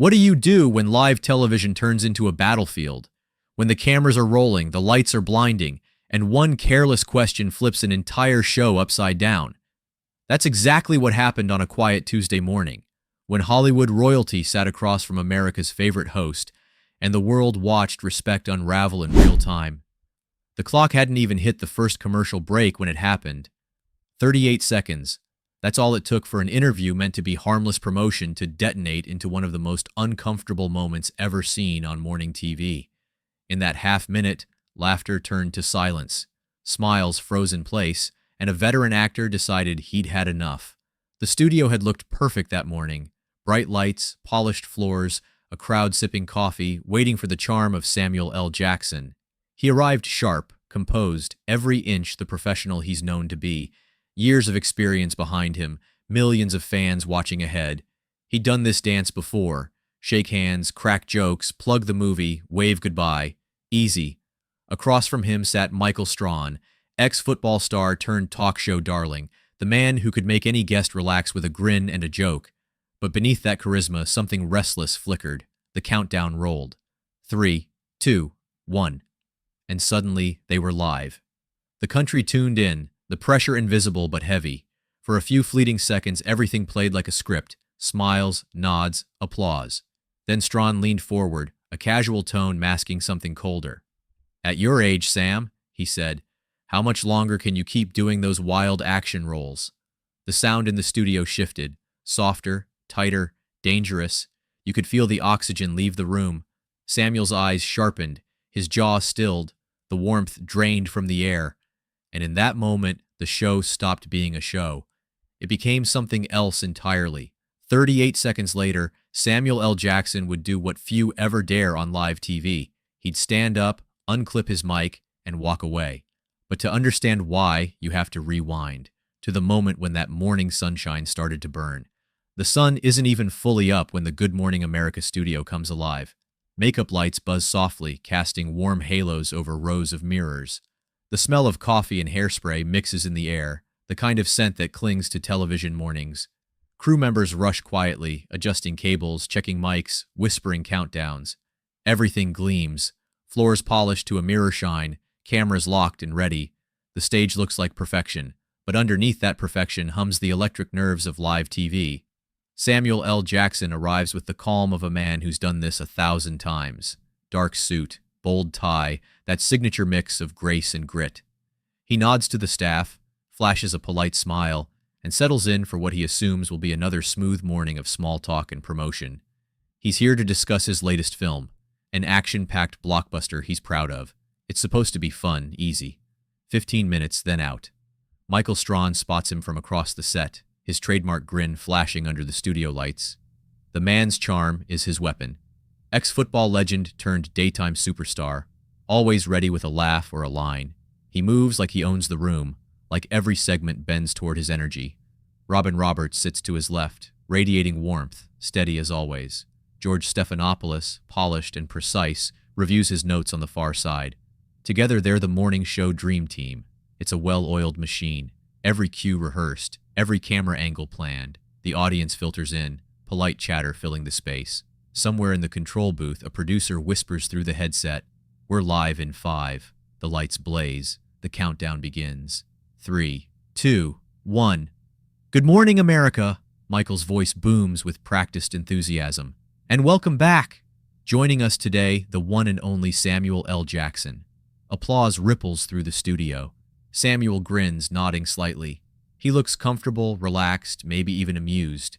What do you do when live television turns into a battlefield? When the cameras are rolling, the lights are blinding, and one careless question flips an entire show upside down? That's exactly what happened on a quiet Tuesday morning, when Hollywood royalty sat across from America's favorite host, and the world watched respect unravel in real time. The clock hadn't even hit the first commercial break when it happened. 38 seconds. That's all it took for an interview meant to be harmless promotion to detonate into one of the most uncomfortable moments ever seen on morning TV. In that half minute, laughter turned to silence, smiles froze in place, and a veteran actor decided he'd had enough. The studio had looked perfect that morning. Bright lights, polished floors, a crowd sipping coffee, waiting for the charm of Samuel L. Jackson. He arrived sharp, composed, every inch the professional he's known to be. Years of experience behind him, millions of fans watching ahead. He'd done this dance before. Shake hands, crack jokes, plug the movie, wave goodbye. Easy. Across from him sat Michael Strahan, ex-football star turned talk show darling, the man who could make any guest relax with a grin and a joke. But beneath that charisma, something restless flickered. The countdown rolled. 3, 2, 1. And suddenly, they were live. The country tuned in, the pressure invisible but heavy. For a few fleeting seconds, everything played like a script. Smiles, nods, applause. Then Strahan leaned forward, a casual tone masking something colder. "At your age, Sam," he said, "how much longer can you keep doing those wild action roles?" The sound in the studio shifted, softer, tighter, dangerous. You could feel the oxygen leave the room. Samuel's eyes sharpened, his jaw stilled, the warmth drained from the air. And in that moment, the show stopped being a show. It became something else entirely. 38 seconds later, Samuel L. Jackson would do what few ever dare on live TV. He'd stand up, unclip his mic, and walk away. But to understand why, you have to rewind to the moment when that morning sunshine started to burn. The sun isn't even fully up when the Good Morning America studio comes alive. Makeup lights buzz softly, casting warm halos over rows of mirrors. The smell of coffee and hairspray mixes in the air, the kind of scent that clings to television mornings. Crew members rush quietly, adjusting cables, checking mics, whispering countdowns. Everything gleams. Floors polished to a mirror shine, cameras locked and ready. The stage looks like perfection, but underneath that perfection hums the electric nerves of live TV. Samuel L. Jackson arrives with the calm of a man who's done this 1,000 times. Dark suit, bold tie, that signature mix of grace and grit. He nods to the staff, flashes a polite smile, and settles in for what he assumes will be another smooth morning of small talk and promotion. He's here to discuss his latest film, an action-packed blockbuster he's proud of. It's supposed to be fun, easy. 15 minutes, then out. Michael Strahan spots him from across the set, his trademark grin flashing under the studio lights. The man's charm is his weapon. Ex-football legend turned daytime superstar, always ready with a laugh or a line. He moves like he owns the room, like every segment bends toward his energy. Robin Roberts sits to his left, radiating warmth, steady as always. George Stephanopoulos, polished and precise, reviews his notes on the far side. Together they're the morning show dream team. It's a well-oiled machine. Every cue rehearsed, every camera angle planned. The audience filters in, polite chatter filling the space. Somewhere in the control booth, a producer whispers through the headset, "We're live in 5. The lights blaze. The countdown begins. 3, 2, 1. "Good morning, America," Michael's voice booms with practiced enthusiasm. "And welcome back. Joining us today, the one and only Samuel L. Jackson." Applause ripples through the studio. Samuel grins, nodding slightly. He looks comfortable, relaxed, maybe even amused.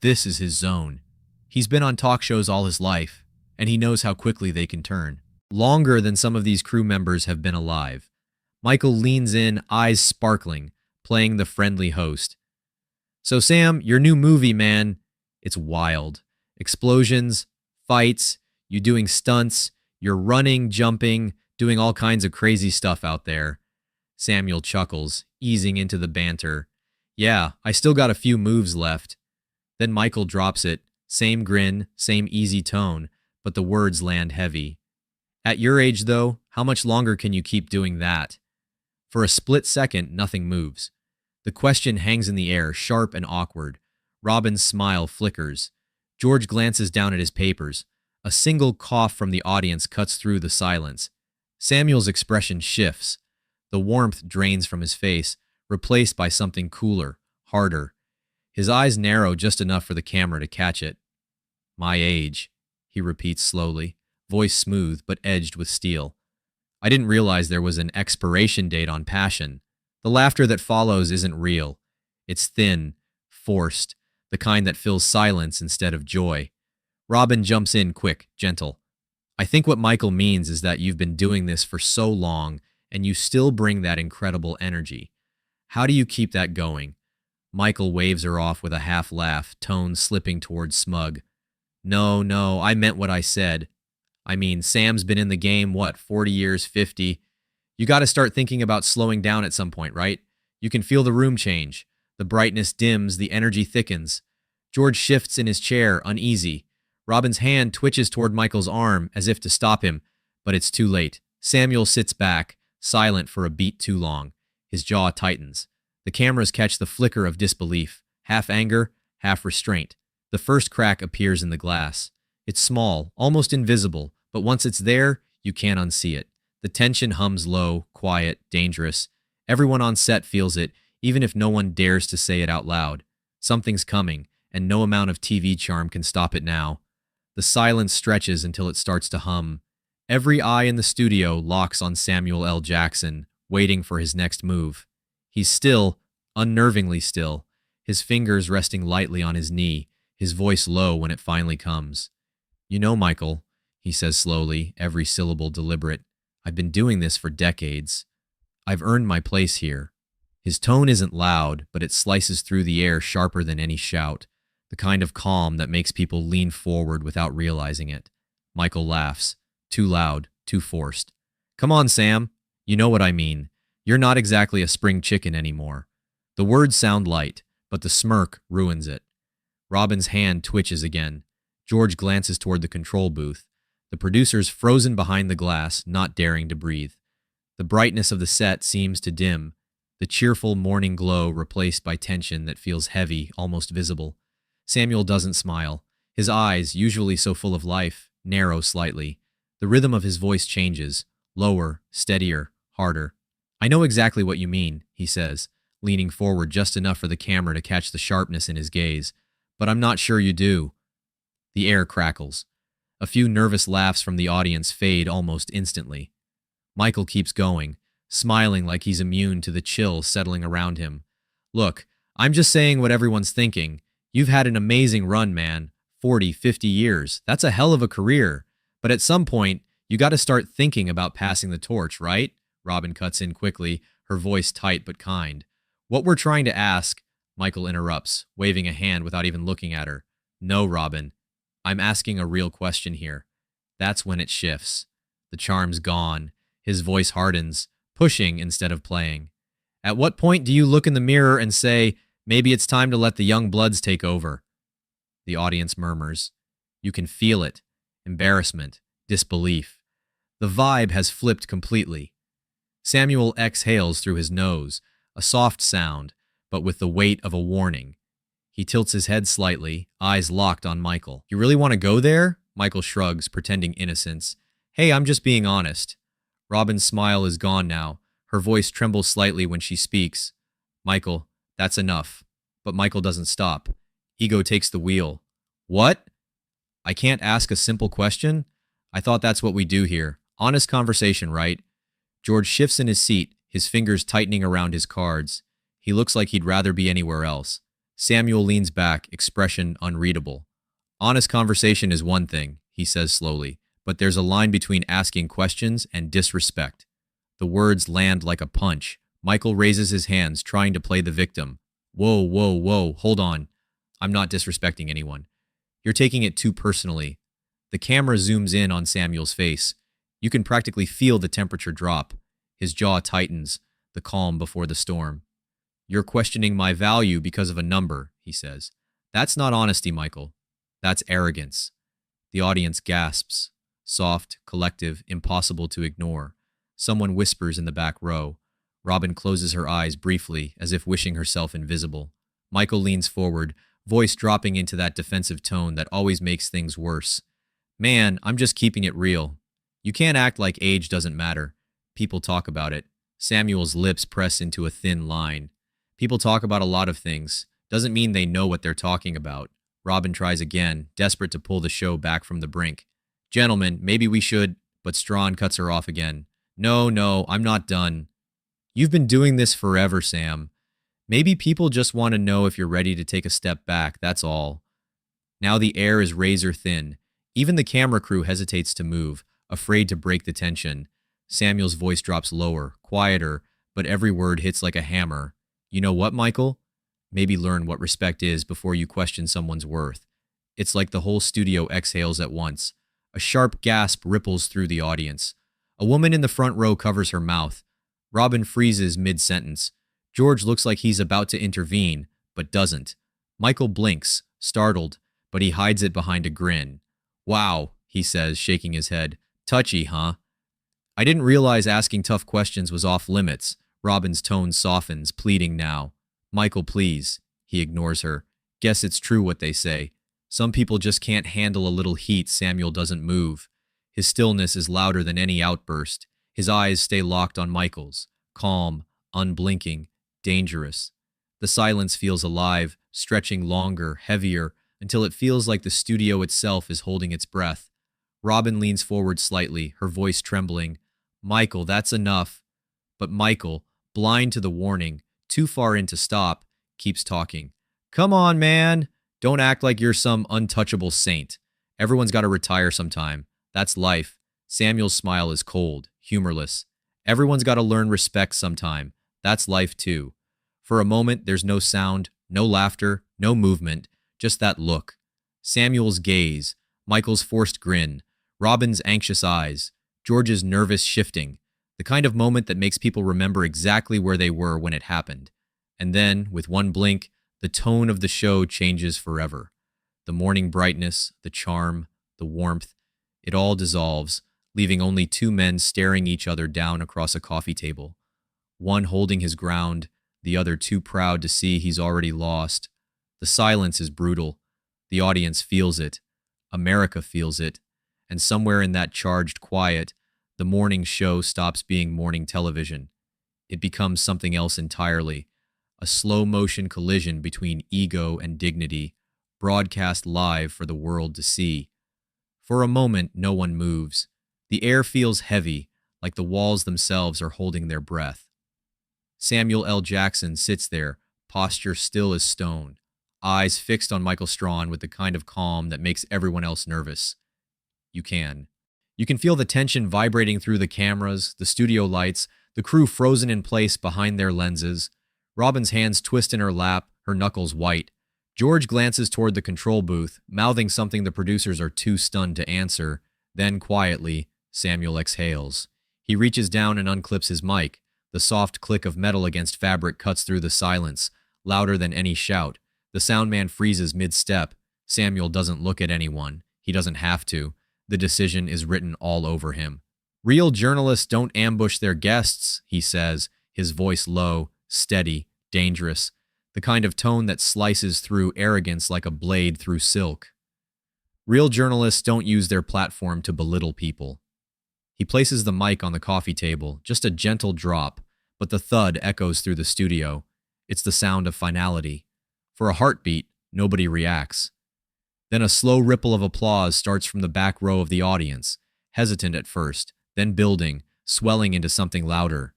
This is his zone. He's been on talk shows all his life, and he knows how quickly they can turn. Longer than some of these crew members have been alive. Michael leans in, eyes sparkling, playing the friendly host. "So Sam, your new movie, man, it's wild. Explosions, fights, you doing stunts, you're running, jumping, doing all kinds of crazy stuff out there." Samuel chuckles, easing into the banter. "Yeah, I still got a few moves left." Then Michael drops it, same grin, same easy tone, but the words land heavy. "At your age, though, how much longer can you keep doing that?" For a split second, nothing moves. The question hangs in the air, sharp and awkward. Robin's smile flickers. George glances down at his papers. A single cough from the audience cuts through the silence. Samuel's expression shifts. The warmth drains from his face, replaced by something cooler, harder. His eyes narrow just enough for the camera to catch it. My age, he repeats slowly, voice smooth but edged with steel. I didn't realize there was an expiration date on passion. The laughter that follows isn't real. It's thin, forced, the kind that fills silence instead of joy. Robin jumps in quick, gentle. I think what Michael means is that you've been doing this for so long and you still bring that incredible energy. How do you keep that going? Michael waves her off with a half laugh, tone slipping towards smug. No, I meant what I said. I mean, Sam's been in the game, 40 years, 50? You got to start thinking about slowing down at some point, right? You can feel the room change. The brightness dims, the energy thickens. George shifts in his chair, uneasy. Robin's hand twitches toward Michael's arm, as if to stop him, but it's too late. Samuel sits back, silent for a beat too long. His jaw tightens. The cameras catch the flicker of disbelief, half anger, half restraint. The first crack appears in the glass. It's small, almost invisible, but once it's there, you can't unsee it. The tension hums low, quiet, dangerous. Everyone on set feels it, even if no one dares to say it out loud. Something's coming, and no amount of TV charm can stop it now. The silence stretches until it starts to hum. Every eye in the studio locks on Samuel L. Jackson, waiting for his next move. He's still, unnervingly still, his fingers resting lightly on his knee, his voice low when it finally comes. You know, Michael, he says slowly, every syllable deliberate, I've been doing this for decades. I've earned my place here. His tone isn't loud, but it slices through the air sharper than any shout, the kind of calm that makes people lean forward without realizing it. Michael laughs, too loud, too forced. Come on, Sam. You know what I mean. You're not exactly a spring chicken anymore. The words sound light, but the smirk ruins it. Robin's hand twitches again. George glances toward the control booth. The producer's frozen behind the glass, not daring to breathe. The brightness of the set seems to dim, the cheerful morning glow replaced by tension that feels heavy, almost visible. Samuel doesn't smile. His eyes, usually so full of life, narrow slightly. The rhythm of his voice changes, lower, steadier, harder. I know exactly what you mean, he says, leaning forward just enough for the camera to catch the sharpness in his gaze. But I'm not sure you do. The air crackles. A few nervous laughs from the audience fade almost instantly. Michael keeps going, smiling like he's immune to the chill settling around him. Look, I'm just saying what everyone's thinking. You've had an amazing run, man. 40, 50 years. That's a hell of a career. But at some point, you got to start thinking about passing the torch, right? Robin cuts in quickly, her voice tight but kind. What we're trying to ask, Michael interrupts, waving a hand without even looking at her. No, Robin. I'm asking a real question here. That's when it shifts. The charm's gone. His voice hardens, pushing instead of playing. At what point do you look in the mirror and say, maybe it's time to let the young bloods take over? The audience murmurs. You can feel it. Embarrassment, disbelief. The vibe has flipped completely. Samuel exhales through his nose, a soft sound, but with the weight of a warning. He tilts his head slightly, eyes locked on Michael. You really want to go there? Michael shrugs, pretending innocence. Hey, I'm just being honest. Robin's smile is gone now. Her voice trembles slightly when she speaks. Michael, that's enough. But Michael doesn't stop. Ego takes the wheel. What? I can't ask a simple question? I thought that's what we do here. Honest conversation, right? George shifts in his seat, his fingers tightening around his cards. He looks like he'd rather be anywhere else. Samuel leans back, expression unreadable. Honest conversation is one thing, he says slowly, but there's a line between asking questions and disrespect. The words land like a punch. Michael raises his hands, trying to play the victim. Whoa, hold on. I'm not disrespecting anyone. You're taking it too personally. The camera zooms in on Samuel's face. You can practically feel the temperature drop. His jaw tightens, the calm before the storm. You're questioning my value because of a number, he says. That's not honesty, Michael. That's arrogance. The audience gasps. Soft, collective, impossible to ignore. Someone whispers in the back row. Robin closes her eyes briefly, as if wishing herself invisible. Michael leans forward, voice dropping into that defensive tone that always makes things worse. Man, I'm just keeping it real. You can't act like age doesn't matter. People talk about it. Samuel's lips press into a thin line. People talk about a lot of things. Doesn't mean they know what they're talking about. Robin tries again, desperate to pull the show back from the brink. Gentlemen, maybe we should, but Strawn cuts her off again. No, I'm not done. You've been doing this forever, Sam. Maybe people just want to know if you're ready to take a step back, that's all. Now the air is razor thin. Even the camera crew hesitates to move, afraid to break the tension. Samuel's voice drops lower, quieter, but every word hits like a hammer. You know what, Michael? Maybe learn what respect is before you question someone's worth. It's like the whole studio exhales at once. A sharp gasp ripples through the audience. A woman in the front row covers her mouth. Robin freezes mid-sentence. George looks like he's about to intervene, but doesn't. Michael blinks, startled, but he hides it behind a grin. Wow, he says, shaking his head. Touchy, huh? I didn't realize asking tough questions was off limits. Robin's tone softens, pleading now. Michael, please. He ignores her. Guess it's true what they say. Some people just can't handle a little heat. Samuel doesn't move. His stillness is louder than any outburst. His eyes stay locked on Michael's. Calm, unblinking, dangerous. The silence feels alive, stretching longer, heavier, until it feels like the studio itself is holding its breath. Robin leans forward slightly, her voice trembling. Michael, that's enough. But Michael, blind to the warning, too far in to stop, keeps talking. Come on, man. Don't act like you're some untouchable saint. Everyone's got to retire sometime. That's life. Samuel's smile is cold, humorless. Everyone's got to learn respect sometime. That's life too. For a moment, there's no sound, no laughter, no movement, just that look. Samuel's gaze, Michael's forced grin, Robin's anxious eyes, George's nervous shifting, the kind of moment that makes people remember exactly where they were when it happened. And then, with one blink, the tone of the show changes forever. The morning brightness, the charm, the warmth, it all dissolves, leaving only two men staring each other down across a coffee table. One holding his ground, the other too proud to see he's already lost. The silence is brutal. The audience feels it. America feels it. And somewhere in that charged quiet, the morning show stops being morning television. It becomes something else entirely. A slow-motion collision between ego and dignity, broadcast live for the world to see. For a moment, no one moves. The air feels heavy, like the walls themselves are holding their breath. Samuel L. Jackson sits there, posture still as stone, eyes fixed on Michael Strawn with the kind of calm that makes everyone else nervous. You can feel the tension vibrating through the cameras, the studio lights, the crew frozen in place behind their lenses. Robin's hands twist in her lap, her knuckles white. George glances toward the control booth, mouthing something the producers are too stunned to answer. Then, quietly, Samuel exhales. He reaches down and unclips his mic. The soft click of metal against fabric cuts through the silence, louder than any shout. The sound man freezes mid-step. Samuel doesn't look at anyone. He doesn't have to. The decision is written all over him. Real journalists don't ambush their guests, he says, his voice low, steady, dangerous, the kind of tone that slices through arrogance like a blade through silk. Real journalists don't use their platform to belittle people. He places the mic on the coffee table, just a gentle drop, but the thud echoes through the studio. It's the sound of finality. For a heartbeat, nobody reacts. Then a slow ripple of applause starts from the back row of the audience, hesitant at first, then building, swelling into something louder.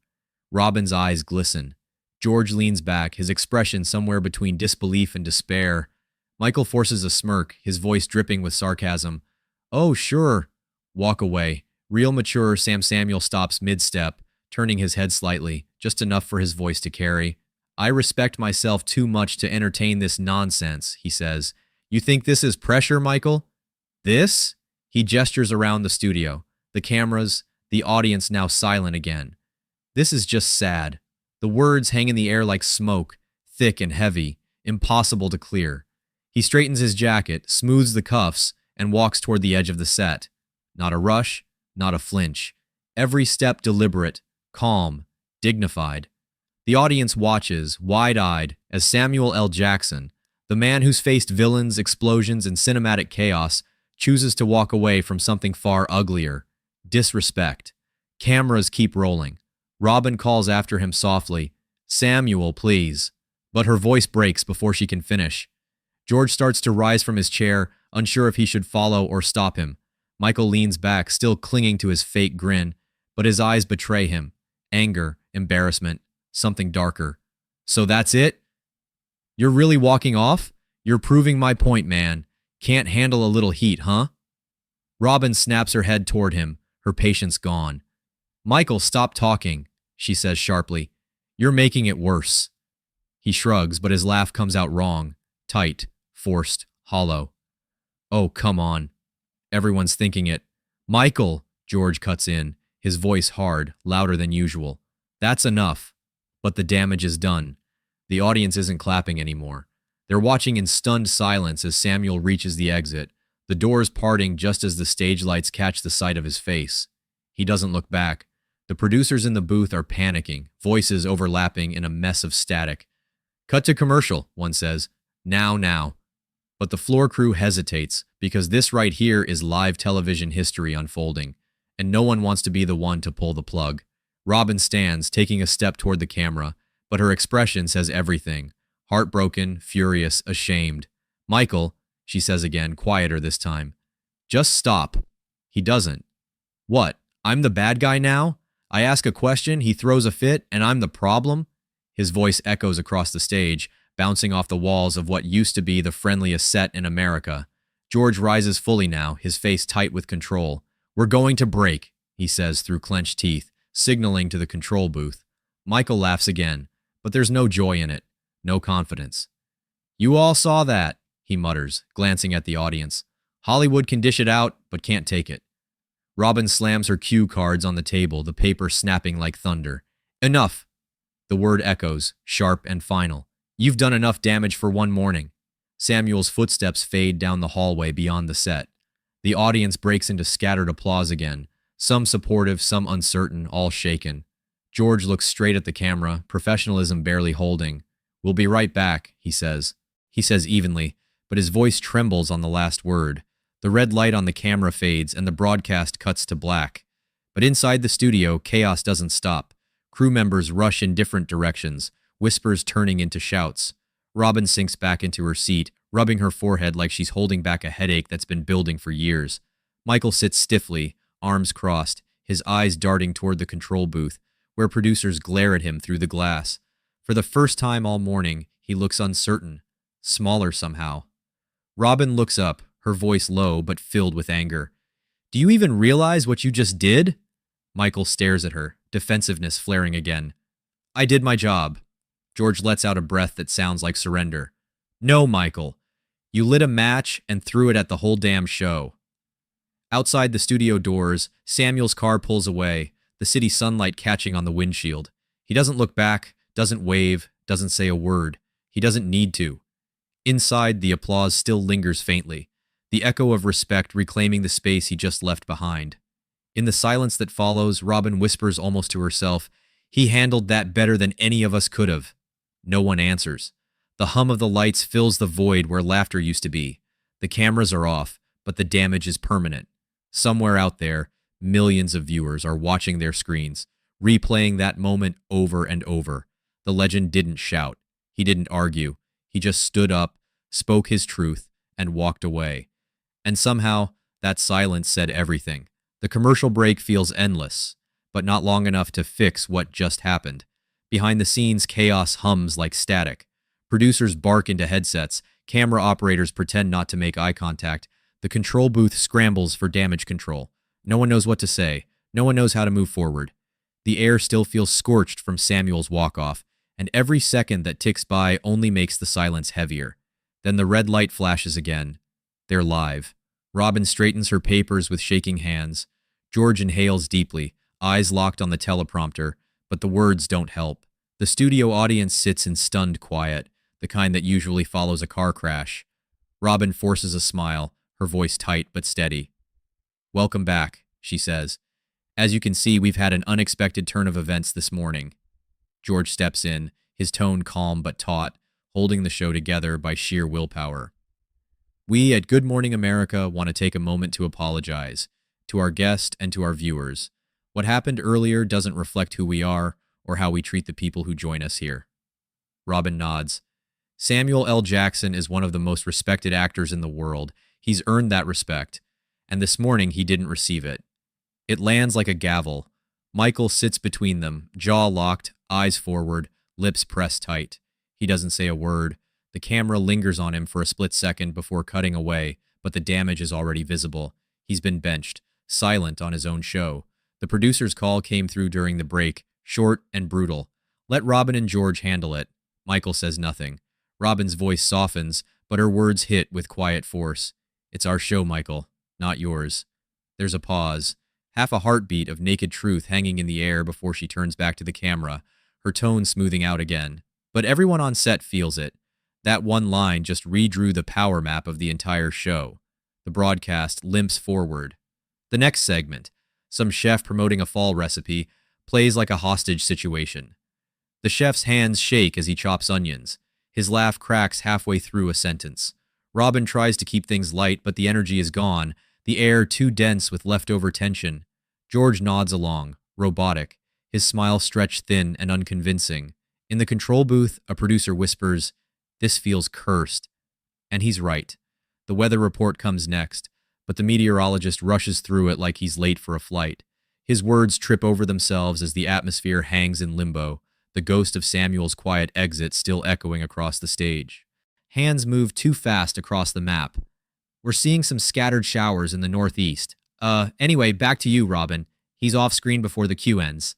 Robin's eyes glisten. George leans back, his expression somewhere between disbelief and despair. Michael forces a smirk, his voice dripping with sarcasm. Oh, sure. Walk away. Real mature Sam Samuel stops mid-step, turning his head slightly, just enough for his voice to carry. I respect myself too much to entertain this nonsense, he says. You think this is pressure, Michael? This? He gestures around the studio. The cameras, the audience now silent again. This is just sad. The words hang in the air like smoke, thick and heavy, impossible to clear. He straightens his jacket, smooths the cuffs, and walks toward the edge of the set. Not a rush, not a flinch. Every step deliberate, calm, dignified. The audience watches, wide-eyed, as Samuel L. Jackson, The man who's faced villains, explosions, and cinematic chaos chooses to walk away from something far uglier: disrespect. Cameras keep rolling. Robin calls after him softly, "Samuel, please." But her voice breaks before she can finish. George starts to rise from his chair, unsure if he should follow or stop him. Michael leans back, still clinging to his fake grin, but his eyes betray him. Anger, embarrassment, something darker. "So that's it? You're really walking off? You're proving my point, man. Can't handle a little heat, huh?" Robin snaps her head toward him, her patience gone. "Michael, stop talking," she says sharply. "You're making it worse." He shrugs, but his laugh comes out wrong. Tight, forced, hollow. "Oh, come on." Everyone's thinking it. "Michael," George cuts in, his voice hard, louder than usual. "That's enough." But the damage is done. The audience isn't clapping anymore. They're watching in stunned silence as Samuel reaches the exit, the doors parting just as the stage lights catch the sight of his face. He doesn't look back. The producers in the booth are panicking, voices overlapping in a mess of static. "Cut to commercial," one says. Now. But the floor crew hesitates, because this right here is live television history unfolding, and no one wants to be the one to pull the plug. Robin stands, taking a step toward the camera, but her expression says everything. Heartbroken, furious, ashamed. "Michael," she says again, quieter this time. "Just stop." He doesn't. "What? I'm the bad guy now? I ask a question, he throws a fit, and I'm the problem?" His voice echoes across the stage, bouncing off the walls of what used to be the friendliest set in America. George rises fully now, his face tight with control. "We're going to break," he says through clenched teeth, signaling to the control booth. Michael laughs again, but there's no joy in it, no confidence. "You all saw that," he mutters, glancing at the audience. "Hollywood can dish it out, but can't take it." Robin slams her cue cards on the table, the paper snapping like thunder. "Enough!" The word echoes, sharp and final. "You've done enough damage for one morning." Samuel's footsteps fade down the hallway beyond the set. The audience breaks into scattered applause again, some supportive, some uncertain, all shaken. George looks straight at the camera, professionalism barely holding. "We'll be right back," he says. He says evenly, but his voice trembles on the last word. The red light on the camera fades and the broadcast cuts to black. But inside the studio, chaos doesn't stop. Crew members rush in different directions, whispers turning into shouts. Robin sinks back into her seat, rubbing her forehead like she's holding back a headache that's been building for years. Michael sits stiffly, arms crossed, his eyes darting toward the control booth, where producers glare at him through the glass. For the first time all morning, he looks uncertain, smaller somehow. Robin looks up, her voice low but filled with anger. "Do you even realize what you just did?" Michael stares at her, defensiveness flaring again. "I did my job." George lets out a breath that sounds like surrender. "No, Michael. You lit a match and threw it at the whole damn show." Outside the studio doors, Samuel's car pulls away, the city sunlight catching on the windshield. He doesn't look back, doesn't wave, doesn't say a word. He doesn't need to. Inside, the applause still lingers faintly, the echo of respect reclaiming the space he just left behind. In the silence that follows, Robin whispers almost to herself, "He handled that better than any of us could have." No one answers. The hum of the lights fills the void where laughter used to be. The cameras are off, but the damage is permanent. Somewhere out there, millions of viewers are watching their screens, replaying that moment over and over. The legend didn't shout. He didn't argue. He just stood up, spoke his truth, and walked away. And somehow, that silence said everything. The commercial break feels endless, but not long enough to fix what just happened. Behind the scenes, chaos hums like static. Producers bark into headsets. Camera operators pretend not to make eye contact. The control booth scrambles for damage control. No one knows what to say. No one knows how to move forward. The air still feels scorched from Samuel's walk-off, and every second that ticks by only makes the silence heavier. Then the red light flashes again. They're live. Robin straightens her papers with shaking hands. George inhales deeply, eyes locked on the teleprompter, but the words don't help. The studio audience sits in stunned quiet, the kind that usually follows a car crash. Robin forces a smile, her voice tight but steady. "Welcome back," she says. "As you can see, we've had an unexpected turn of events this morning." George steps in, his tone calm but taut, holding the show together by sheer willpower. We at Good Morning America want to take a moment to apologize to our guest and to our viewers. What happened earlier doesn't reflect who we are or how we treat the people who join us here. Robin nods. Samuel L. Jackson is one of the most respected actors in the world. He's earned that respect, and this morning he didn't receive it. It lands like a gavel. Michael sits between them, jaw locked, eyes forward, lips pressed tight. He doesn't say a word. The camera lingers on him for a split second before cutting away, but the damage is already visible. He's been benched, silent on his own show. The producer's call came through during the break, short and brutal. Let Robin and George handle it. Michael says nothing. Robin's voice softens, but her words hit with quiet force. It's our show, Michael, not yours. There's a pause, half a heartbeat of naked truth hanging in the air before she turns back to the camera, her tone smoothing out again. But everyone on set feels it. That one line just redrew the power map of the entire show. The broadcast limps forward. The next segment, some chef promoting a fall recipe, plays like a hostage situation. The chef's hands shake as he chops onions. His laugh cracks halfway through a sentence. Robin tries to keep things light, but the energy is gone, the air too dense with leftover tension. George nods along, robotic, his smile stretched thin and unconvincing. In the control booth, a producer whispers, "This feels cursed." And he's right. The weather report comes next, but the meteorologist rushes through it like he's late for a flight. His words trip over themselves as the atmosphere hangs in limbo, the ghost of Samuel's quiet exit still echoing across the stage. Hands move too fast across the map. We're seeing some scattered showers in the northeast. Anyway, back to you, Robin. He's off screen before the cue ends.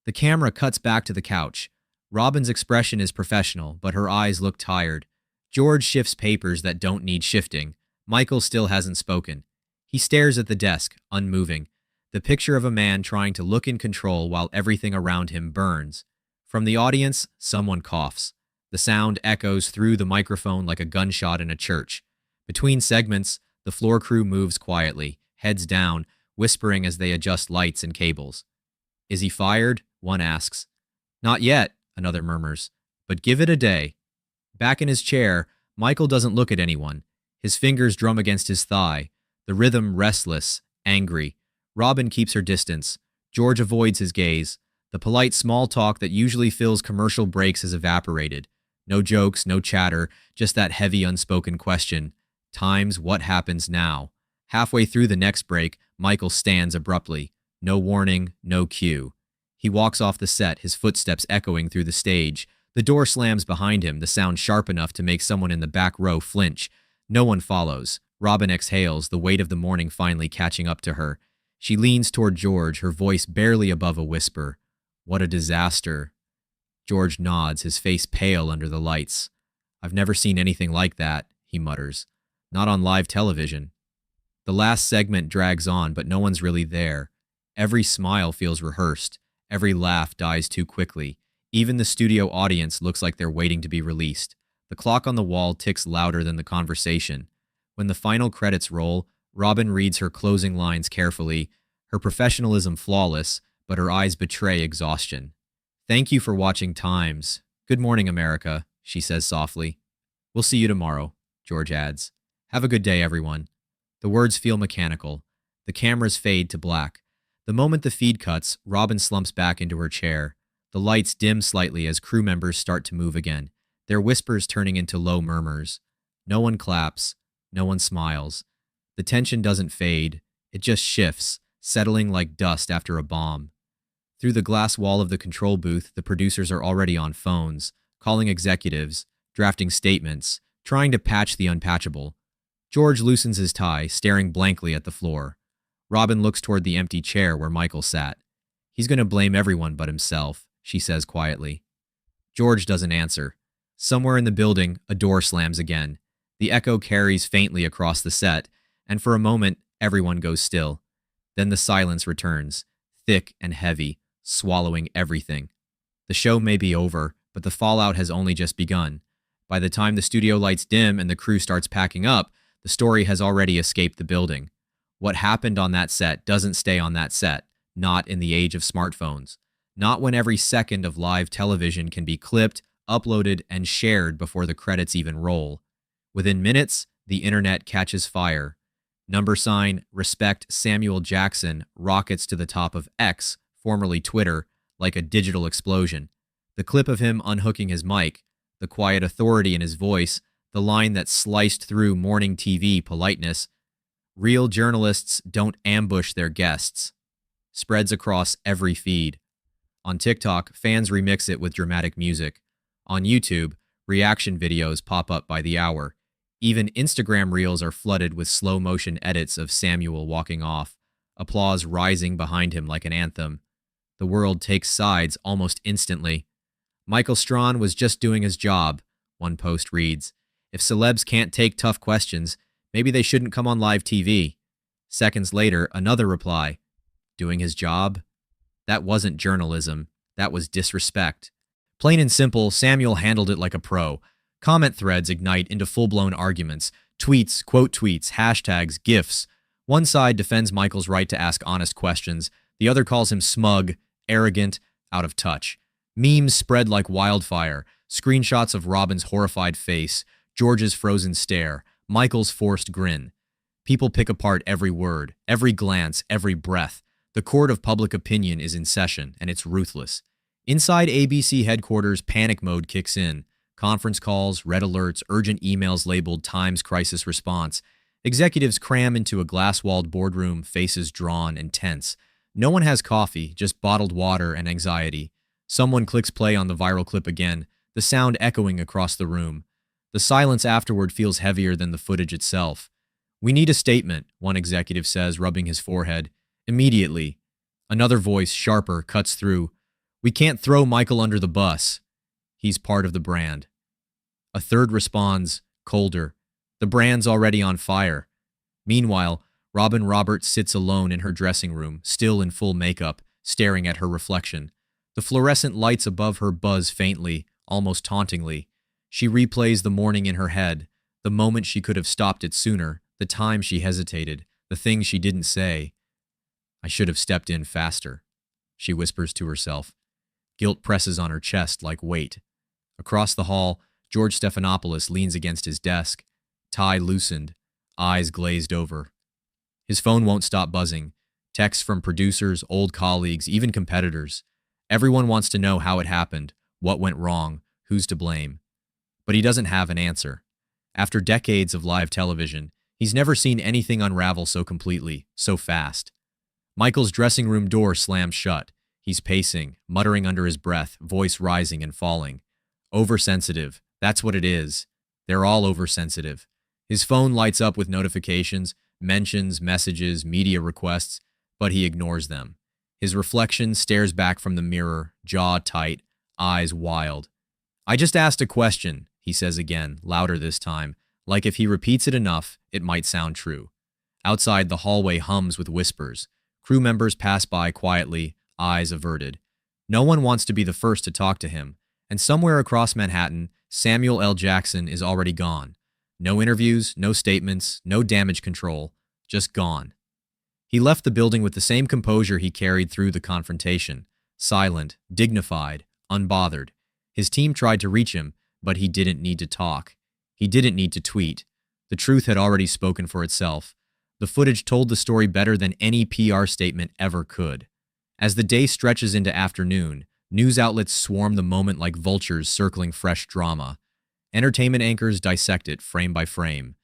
The camera cuts back to the couch. Robin's expression is professional, but her eyes look tired. George shifts papers that don't need shifting. Michael still hasn't spoken. He stares at the desk, unmoving. The picture of a man trying to look in control while everything around him burns. From the audience, someone coughs. The sound echoes through the microphone like a gunshot in a church. Between segments, the floor crew moves quietly, heads down, whispering as they adjust lights and cables. Is he fired? One asks. Not yet, another murmurs. But give it a day. Back in his chair, Michael doesn't look at anyone. His fingers drum against his thigh, the rhythm restless, angry. Robin keeps her distance. George avoids his gaze. The polite small talk that usually fills commercial breaks has evaporated. No jokes, no chatter, just that heavy unspoken question. Times, what happens now? Halfway through the next break, Michael stands abruptly. No warning, no cue. He walks off the set, his footsteps echoing through the stage. The door slams behind him, the sound sharp enough to make someone in the back row flinch. No one follows. Robin exhales, the weight of the morning finally catching up to her. She leans toward George, her voice barely above a whisper. What a disaster. George nods, his face pale under the lights. I've never seen anything like that, he mutters. Not on live television. The last segment drags on, but no one's really there. Every smile feels rehearsed. Every laugh dies too quickly. Even the studio audience looks like they're waiting to be released. The clock on the wall ticks louder than the conversation. When the final credits roll, Robin reads her closing lines carefully, her professionalism flawless, but her eyes betray exhaustion. Thank you for watching Times. Good morning, America, she says softly. We'll see you tomorrow, George adds. Have a good day, everyone. The words feel mechanical. The cameras fade to black. The moment the feed cuts, Robin slumps back into her chair. The lights dim slightly as crew members start to move again, their whispers turning into low murmurs. No one claps. No one smiles. The tension doesn't fade. It just shifts, settling like dust after a bomb. Through the glass wall of the control booth, the producers are already on phones, calling executives, drafting statements, trying to patch the unpatchable. George loosens his tie, staring blankly at the floor. Robin looks toward the empty chair where Michael sat. He's going to blame everyone but himself, she says quietly. George doesn't answer. Somewhere in the building, a door slams again. The echo carries faintly across the set, and for a moment, everyone goes still. Then the silence returns, thick and heavy, swallowing everything. The show may be over, but the fallout has only just begun. By the time the studio lights dim and the crew starts packing up, the story has already escaped the building. What happened on that set doesn't stay on that set, not in the age of smartphones. Not when every second of live television can be clipped, uploaded, and shared before the credits even roll. Within minutes, the internet catches fire. Number sign, respect Samuel Jackson rockets to the top of X, formerly Twitter, like a digital explosion. The clip of him unhooking his mic, the quiet authority in his voice, the line that sliced through morning TV politeness, "Real journalists don't ambush their guests," spreads across every feed. On TikTok, fans remix it with dramatic music. On YouTube, reaction videos pop up by the hour. Even Instagram reels are flooded with slow-motion edits of Samuel walking off, applause rising behind him like an anthem. The world takes sides almost instantly. "Michael Strahan was just doing his job," one post reads. "If celebs can't take tough questions, maybe they shouldn't come on live TV." Seconds later, another reply. "Doing his job? That wasn't journalism. That was disrespect." Plain and simple, Samuel handled it like a pro. Comment threads ignite into full-blown arguments. Tweets, quote tweets, hashtags, GIFs. One side defends Michael's right to ask honest questions. The other calls him smug, arrogant, out of touch. Memes spread like wildfire. Screenshots of Robin's horrified face, George's frozen stare, Michael's forced grin. People pick apart every word, every glance, every breath. The court of public opinion is in session, and it's ruthless. Inside ABC headquarters, panic mode kicks in. Conference calls, red alerts, urgent emails labeled Times Crisis Response. Executives cram into a glass-walled boardroom, faces drawn and tense. No one has coffee, just bottled water and anxiety. Someone clicks play on the viral clip again, the sound echoing across the room. The silence afterward feels heavier than the footage itself. "We need a statement," one executive says, rubbing his forehead. "Immediately." Another voice, sharper, cuts through. "We can't throw Michael under the bus. He's part of the brand." A third responds, colder. "The brand's already on fire." Meanwhile, Robin Roberts sits alone in her dressing room, still in full makeup, staring at her reflection. The fluorescent lights above her buzz faintly, almost tauntingly. She replays the morning in her head, the moment she could have stopped it sooner, the time she hesitated, the things she didn't say. "I should have stepped in faster," she whispers to herself. Guilt presses on her chest like weight. Across the hall, George Stephanopoulos leans against his desk, tie loosened, eyes glazed over. His phone won't stop buzzing. Texts from producers, old colleagues, even competitors. Everyone wants to know how it happened, what went wrong, who's to blame. But he doesn't have an answer. After decades of live television, he's never seen anything unravel so completely, so fast. Michael's dressing room door slams shut. He's pacing, muttering under his breath, voice rising and falling. Oversensitive, that's what it is. They're all oversensitive. His phone lights up with notifications, mentions, messages, media requests, but he ignores them. His reflection stares back from the mirror, jaw tight, eyes wild. "I just asked a question," he says again, louder this time, like if he repeats it enough, it might sound true. Outside, the hallway hums with whispers. Crew members pass by quietly, eyes averted. No one wants to be the first to talk to him, and somewhere across Manhattan, Samuel L. Jackson is already gone. No interviews, no statements, no damage control, just gone. He left the building with the same composure he carried through the confrontation, silent, dignified, unbothered. His team tried to reach him, but he didn't need to talk. He didn't need to tweet. The truth had already spoken for itself. The footage told the story better than any PR statement ever could. As the day stretches into afternoon, news outlets swarm the moment like vultures circling fresh drama. Entertainment anchors dissect it frame by frame.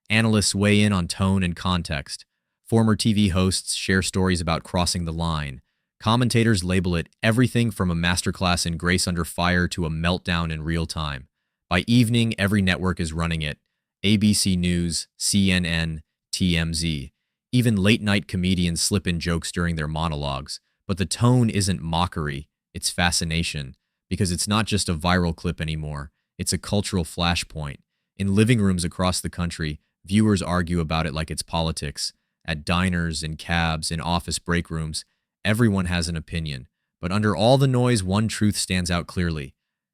Analysts weigh in on tone and context. Former TV hosts share stories about crossing the line. Commentators label it everything from a masterclass in grace under fire to a meltdown in real time. By evening, every network is running it. ABC News, CNN, TMZ. Even late-night comedians slip in jokes during their monologues. But the tone isn't mockery, it's fascination. Because it's not just a viral clip anymore. It's a cultural flashpoint. In living rooms across the country, viewers argue about it like it's politics. At diners, in cabs, in office break rooms, everyone has an opinion. But under all the noise, one truth stands out clearly.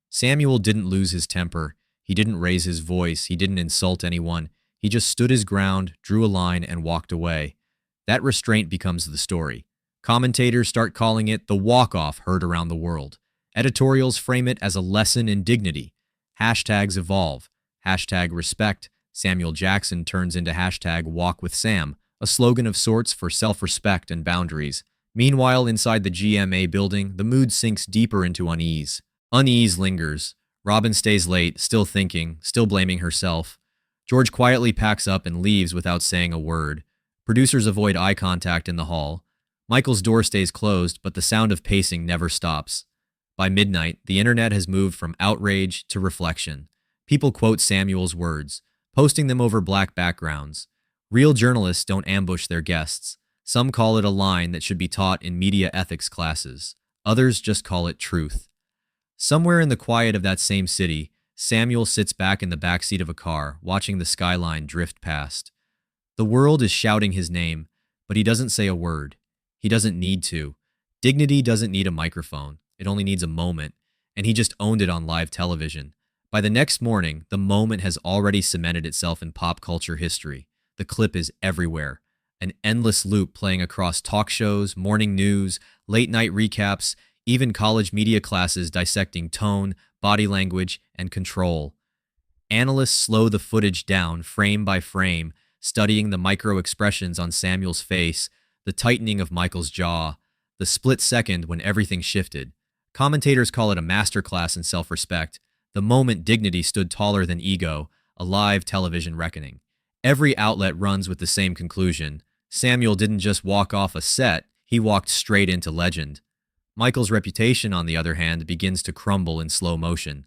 Samuel didn't lose his temper. He didn't raise his voice. He didn't insult anyone. He just stood his ground, drew a line, and walked away. That restraint becomes the story. Commentators start calling it the walk-off heard around the world. Editorials frame it as a lesson in dignity. Hashtags evolve. Hashtag respect Samuel Jackson turns into hashtag walk with Sam, a slogan of sorts for self-respect and boundaries. Meanwhile, inside the GMA building, the mood sinks deeper into unease. Unease lingers. Robin stays late, still thinking, still blaming herself. George quietly packs up and leaves without saying a word. Producers avoid eye contact in the hall. Michael's door stays closed, but the sound of pacing never stops. By midnight, the internet has moved from outrage to reflection. People quote Samuel's words, posting them over black backgrounds. Real journalists don't ambush their guests. Some call it a line that should be taught in media ethics classes. Others just call it truth. Somewhere in the quiet of that same city, Samuel sits back in the backseat of a car, watching the skyline drift past. The world is shouting his name, but he doesn't say a word. He doesn't need to. Dignity doesn't need a microphone. It only needs a moment, and he just owned it on live television. By the next morning, the moment has already cemented itself in pop culture history. The clip is everywhere. An endless loop playing across talk shows, morning news, late-night recaps, even college media classes dissecting tone, body language, and control. Analysts slow the footage down frame by frame, studying the micro-expressions on Samuel's face, the tightening of Michael's jaw, the split second when everything shifted. Commentators call it a masterclass in self-respect, the moment dignity stood taller than ego, a live television reckoning. Every outlet runs with the same conclusion. Samuel didn't just walk off a set, he walked straight into legend. Michael's reputation, on the other hand, begins to crumble in slow motion.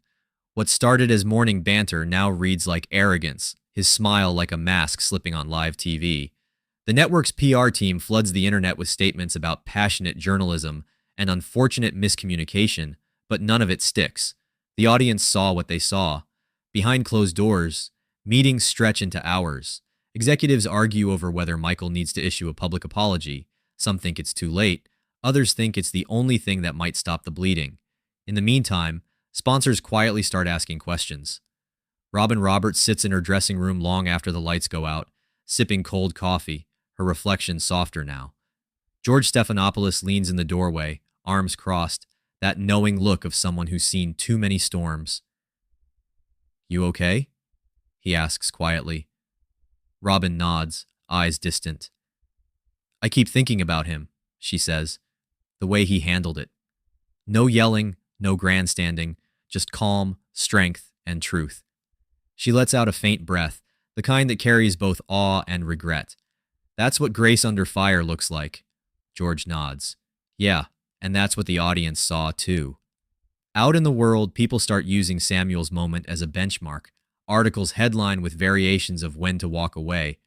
What started as morning banter now reads like arrogance, his smile like a mask slipping on live TV. The network's PR team floods the internet with statements about passionate journalism and unfortunate miscommunication, but none of it sticks. The audience saw what they saw. Behind closed doors, meetings stretch into hours. Executives argue over whether Michael needs to issue a public apology. Some think it's too late. Others think it's the only thing that might stop the bleeding. In the meantime, sponsors quietly start asking questions. Robin Roberts sits in her dressing room long after the lights go out, sipping cold coffee, her reflection softer now. George Stephanopoulos leans in the doorway, arms crossed, that knowing look of someone who's seen too many storms. "You okay?" he asks quietly. Robin nods, eyes distant. "I keep thinking about him," she says, "the way he handled it. No yelling, no grandstanding, just calm, strength, and truth." She lets out a faint breath, the kind that carries both awe and regret. "That's what grace under fire looks like." George nods. "Yeah, and that's what the audience saw too." Out in the world, people start using Samuel's moment as a benchmark. Articles headline with variations of when to walk away.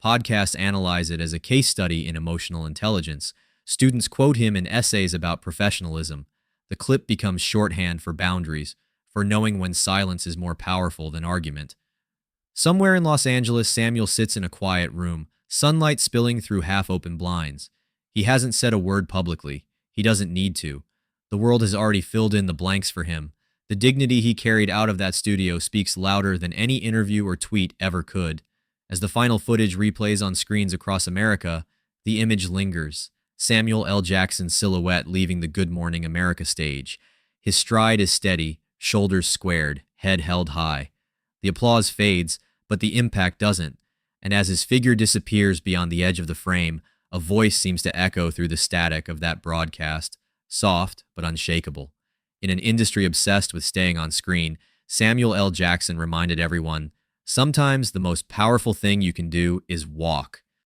Podcasts analyze it as a case study in emotional intelligence. Students quote him in essays about professionalism. The clip becomes shorthand for boundaries, for knowing when silence is more powerful than argument. Somewhere in Los Angeles, Samuel sits in a quiet room, sunlight spilling through half-open blinds. He hasn't said a word publicly. He doesn't need to. The world has already filled in the blanks for him. The dignity he carried out of that studio speaks louder than any interview or tweet ever could. As the final footage replays on screens across America, the image lingers. Samuel L. Jackson's silhouette leaving the Good Morning America stage. His stride is steady, shoulders squared, head held high. The applause fades, but the impact doesn't. And as his figure disappears beyond the edge of the frame, a voice seems to echo through the static of that broadcast, soft but unshakable. In an industry obsessed with staying on screen, Samuel L. Jackson reminded everyone, sometimes the most powerful thing you can do is walk.